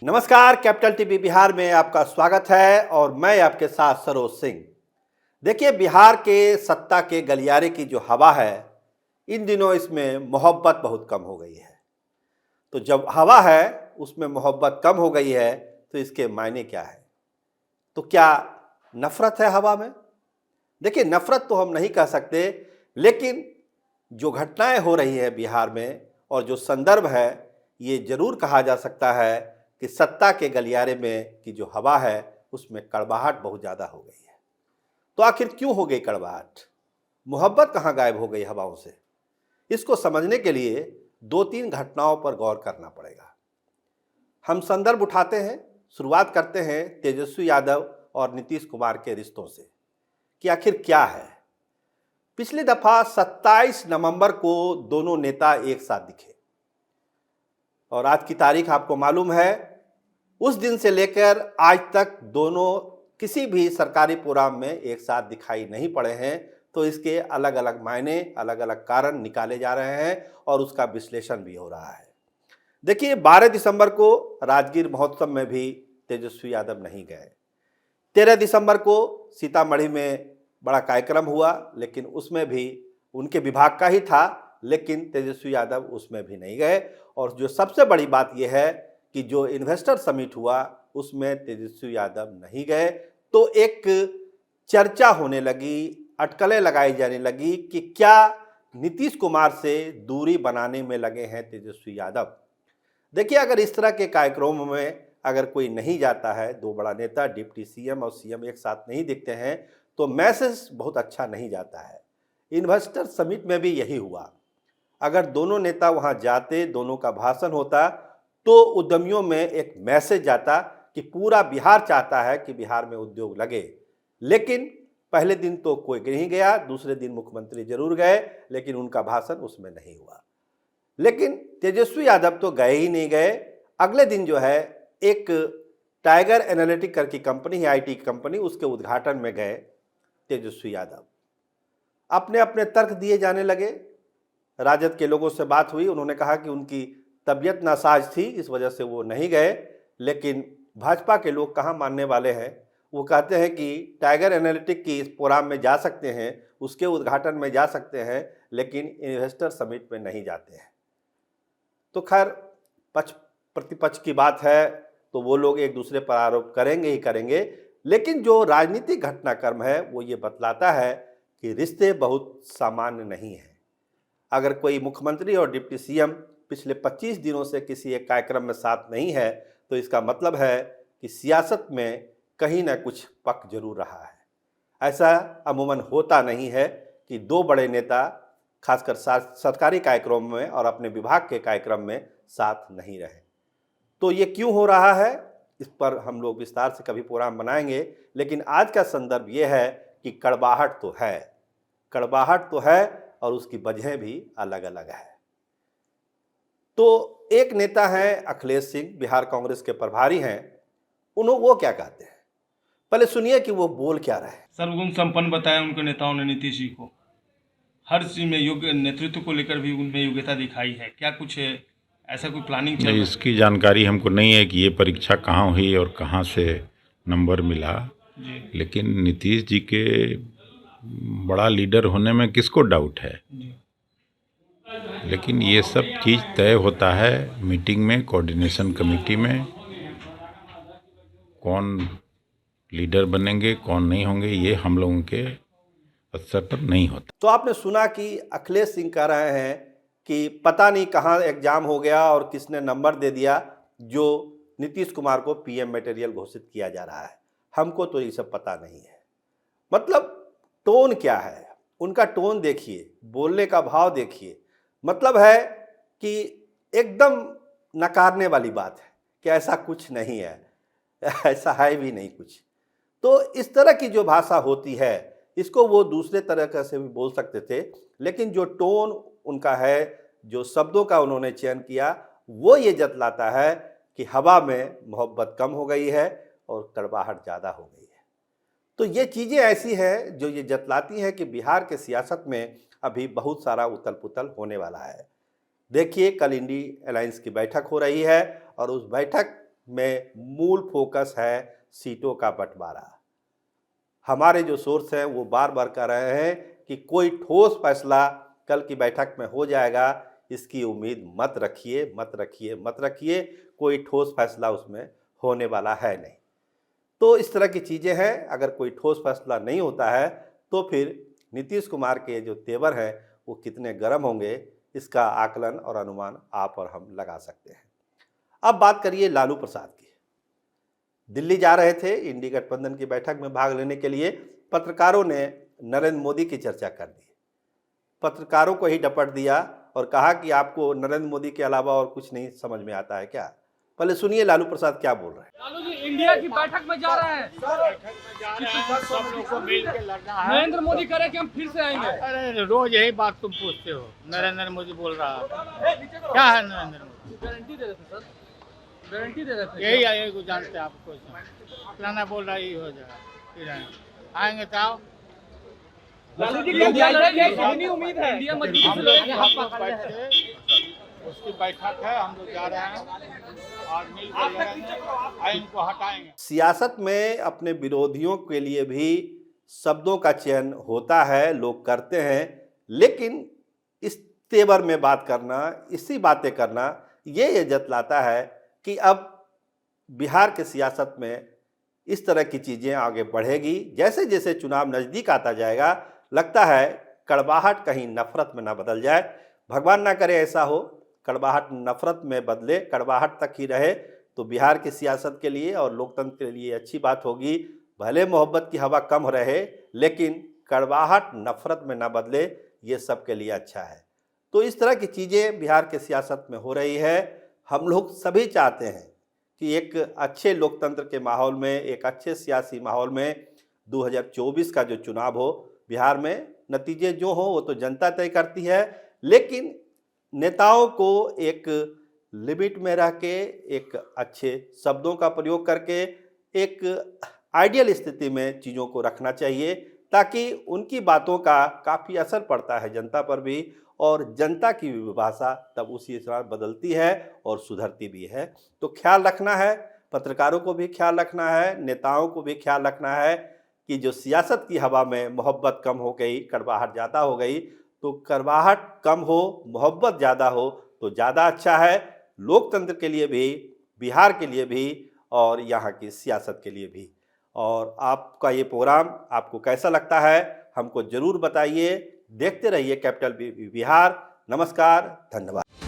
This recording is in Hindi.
नमस्कार, कैपिटल टीवी बिहार में आपका स्वागत है और मैं आपके साथ सरोज सिंह। देखिए, बिहार के सत्ता के गलियारे की जो हवा है, इन दिनों इसमें मोहब्बत बहुत कम हो गई है। तो जब हवा है उसमें मोहब्बत कम हो गई है तो इसके मायने क्या है? तो क्या नफरत है हवा में? देखिए, नफरत तो हम नहीं कह सकते, लेकिन जो घटनाएं हो रही है बिहार में और जो संदर्भ है, ये जरूर कहा जा सकता है कि सत्ता के गलियारे में की जो हवा है उसमें कड़वाहट बहुत ज़्यादा हो गई है। तो आखिर क्यों हो गई कड़वाहट? मोहब्बत कहाँ गायब हो गई हवाओं से? इसको समझने के लिए दो तीन घटनाओं पर गौर करना पड़ेगा। हम संदर्भ उठाते हैं, शुरुआत करते हैं तेजस्वी यादव और नीतीश कुमार के रिश्तों से कि आखिर क्या है। पिछली दफा 27 नवंबर को दोनों नेता एक साथ दिखे और आज की तारीख आपको मालूम है। उस दिन से लेकर आज तक दोनों किसी भी सरकारी प्रोग्राम में एक साथ दिखाई नहीं पड़े हैं। तो इसके अलग अलग मायने, अलग अलग कारण निकाले जा रहे हैं और उसका विश्लेषण भी हो रहा है। देखिए, 12 दिसंबर को राजगीर महोत्सव में भी तेजस्वी यादव नहीं गए। 13 दिसंबर को सीतामढ़ी में बड़ा कार्यक्रम हुआ, लेकिन उसमें भी उनके विभाग का ही था, लेकिन तेजस्वी यादव उसमें भी नहीं गए। और जो सबसे बड़ी बात यह है कि जो इन्वेस्टर समिट हुआ उसमें तेजस्वी यादव नहीं गए। तो एक चर्चा होने लगी, अटकलें लगाई जाने लगी कि क्या नीतीश कुमार से दूरी बनाने में लगे हैं तेजस्वी यादव। देखिए, अगर इस तरह के कार्यक्रमों में अगर कोई नहीं जाता है, दो बड़ा नेता डिप्टी सीएम और सीएम एक साथ नहीं दिखते हैं, तो मैसेज बहुत अच्छा नहीं जाता है। इन्वेस्टर समिट में भी यही हुआ। अगर दोनों नेता वहां जाते, दोनों का भाषण होता, तो उद्यमियों में एक मैसेज जाता कि पूरा बिहार चाहता है कि बिहार में उद्योग लगे। लेकिन पहले दिन तो कोई नहीं गया, दूसरे दिन मुख्यमंत्री जरूर गए, लेकिन उनका भाषण उसमें नहीं हुआ। लेकिन तेजस्वी यादव तो गए ही नहीं गए। अगले दिन जो है एक टाइगर एनालिटिक करके कंपनी है, आईटी कंपनी, उसके उद्घाटन में गए तेजस्वी यादव। अपने अपने तर्क दिए जाने लगे। राजद के लोगों से बात हुई, उन्होंने कहा कि उनकी तबीयत नासाज थी, इस वजह से वो नहीं गए। लेकिन भाजपा के लोग कहाँ मानने वाले हैं। वो कहते हैं कि टाइगर एनालिटिक की इस प्रोग्राम में जा सकते हैं, उसके उद्घाटन में जा सकते हैं, लेकिन इन्वेस्टर समिट में नहीं जाते हैं। तो खैर, पक्ष प्रतिपक्ष की बात है तो वो लोग एक दूसरे पर आरोप करेंगे ही करेंगे। लेकिन जो राजनीतिक घटनाक्रम है वो ये बतलाता है कि रिश्ते बहुत सामान्य नहीं हैं। अगर कोई मुख्यमंत्री और डिप्टी सीएम पिछले 25 दिनों से किसी एक कार्यक्रम में साथ नहीं है, तो इसका मतलब है कि सियासत में कहीं ना कुछ पक जरूर रहा है। ऐसा अमूमन होता नहीं है कि दो बड़े नेता खासकर सरकारी कार्यक्रम में और अपने विभाग के कार्यक्रम में साथ नहीं रहे। तो ये क्यों हो रहा है, इस पर हम लोग विस्तार से कभी प्रोग्राम बनाएंगे। लेकिन आज का संदर्भ ये है कि कड़वाहट तो है, कड़वाहट तो है और उसकी वजह भी अलग अलग है। तो एक नेता है अखिलेश सिंह, बिहार कांग्रेस के प्रभारी हैं। वो क्या कहते हैं, पहले सुनिए कि वो बोल क्या रहे। सर्वगुण संपन्न बताया उनके नेताओं ने नीतीश जी को। हर चीज में योग्य, नेतृत्व को लेकर भी उनमें योग्यता दिखाई है। क्या कुछ ऐसा कोई प्लानिंग चल रहा है? इसकी जानकारी हमको नहीं है कि ये परीक्षा कहाँ हुई और कहाँ से नंबर मिला जी लेकिन नीतीश जी के बड़ा लीडर होने में किसको डाउट है। जी लेकिन ये सब चीज़ तय होता है मीटिंग में, कोऑर्डिनेशन कमेटी में। कौन लीडर बनेंगे, कौन नहीं होंगे, ये हम लोगों के स्तर पर नहीं होता। तो आपने सुना कि अखिलेश सिंह कह रहे हैं कि पता नहीं कहाँ एग्जाम हो गया और किसने नंबर दे दिया, जो नीतीश कुमार को पीएम मटेरियल घोषित किया जा रहा है। हमको तो ये सब पता नहीं है। मतलब टोन क्या है, उनका टोन देखिए, बोलने का भाव देखिए। मतलब है कि एकदम नकारने वाली बात है कि ऐसा कुछ नहीं है, ऐसा है भी नहीं कुछ। तो इस तरह की जो भाषा होती है, इसको वो दूसरे तरह से भी बोल सकते थे, लेकिन जो टोन उनका है, जो शब्दों का उन्होंने चयन किया, वो ये जतलाता है कि हवा में मोहब्बत कम हो गई है और कड़वाहट ज़्यादा हो गई है। तो ये चीज़ें ऐसी हैं जो ये जतलाती हैं कि बिहार के सियासत में अभी बहुत सारा उथल पुथल होने वाला है। देखिए, कल इंडी अलायंस की बैठक हो रही है और उस बैठक में मूल फोकस है सीटों का बंटवारा। हमारे जो सोर्स हैं वो बार बार कह रहे हैं कि कोई ठोस फैसला कल की बैठक में हो जाएगा, इसकी उम्मीद मत रखिए, मत रखिए, मत रखिए। कोई ठोस फैसला उसमें होने वाला है नहीं। तो इस तरह की चीज़ें हैं। अगर कोई ठोस फैसला नहीं होता है तो फिर नीतीश कुमार के जो तेवर हैं वो कितने गर्म होंगे, इसका आकलन और अनुमान आप और हम लगा सकते हैं। अब बात करिए लालू प्रसाद की। दिल्ली जा रहे थे इंडी गठबंधन की बैठक में भाग लेने के लिए। पत्रकारों ने नरेंद्र मोदी की चर्चा कर दी, पत्रकारों को ही डपट दिया और कहा कि आपको नरेंद्र मोदी के अलावा और कुछ नहीं समझ में आता है क्या। पहले सुनिए लालू प्रसाद क्या बोल रहे हैं। लालू जी इंडिया की बैठक में जा रहे हैं, सब लोग को मिल के लड़ना है। नरेंद्र मोदी कह रहे हैं कि हम फिर से आएंगे। अरे रोज यही बात तुम पूछते हो। नरेंद्र मोदी बोल रहा है, क्या है नरेंद्र मोदी? गारंटी दे रहे थे सर, गारंटी दे रहे थे। यही आएगा को जानते हैं आपको। पुराना बोल रहा यही हो जाएगा, फिर आएंगे तो आओ। लालू जी इंडिया लड़ेगी, कितनी उम्मीद है? इंडिया मजबूती हम से लोग लड़ेगी। हम लोग बैठ के उसकी बैठक है, हम लोग जा रहे हैं और मिल कर लड़ेंगे, आइन को हटाएंगे। सियासत में अपने विरोधियों के लिए भी शब्दों का चयन होता है, लोग करते हैं, लेकिन इस तेवर में बात करना, इसी बातें करना, ये जतलाता है कि अब बिहार के सियासत में इस तरह की चीज़ें आगे बढ़ेगी। जैसे जैसे चुनाव नज़दीक आता जाएगा, लगता है कड़वाहट कहीं नफरत में ना बदल जाए। भगवान ना करे ऐसा हो, कड़वाहट नफरत में बदले, कड़वाहट तक ही रहे तो बिहार की सियासत के लिए और लोकतंत्र के लिए अच्छी बात होगी। भले मोहब्बत की हवा कम रहे, लेकिन कड़वाहट नफरत में ना बदले, ये सबके लिए अच्छा है। तो इस तरह की चीज़ें बिहार के सियासत में हो रही है। हम लोग सभी चाहते हैं कि एक अच्छे लोकतंत्र के माहौल में, एक अच्छे सियासी माहौल में 2024 का जो चुनाव हो, बिहार में नतीजे जो हो वो तो जनता तय करती है, लेकिन नेताओं को एक लिमिट में रह के, एक अच्छे शब्दों का प्रयोग करके, एक आइडियल स्थिति में चीज़ों को रखना चाहिए, ताकि उनकी बातों का काफ़ी असर पड़ता है जनता पर भी, और जनता की भाषा तब उसी तरह बदलती है और सुधरती भी है। तो ख्याल रखना है, पत्रकारों को भी ख्याल रखना है, नेताओं को भी ख्याल रखना है कि जो सियासत की हवा में मोहब्बत कम हो गई, कड़वाहट ज़्यादा हो गई, तो कड़वाहट कम हो, मोहब्बत ज़्यादा हो तो ज़्यादा अच्छा है, लोकतंत्र के लिए भी, बिहार के लिए भी और यहाँ की सियासत के लिए भी। और आपका ये प्रोग्राम आपको कैसा लगता है हमको ज़रूर बताइए। देखते रहिए कैपिटल बिहार। नमस्कार, धन्यवाद।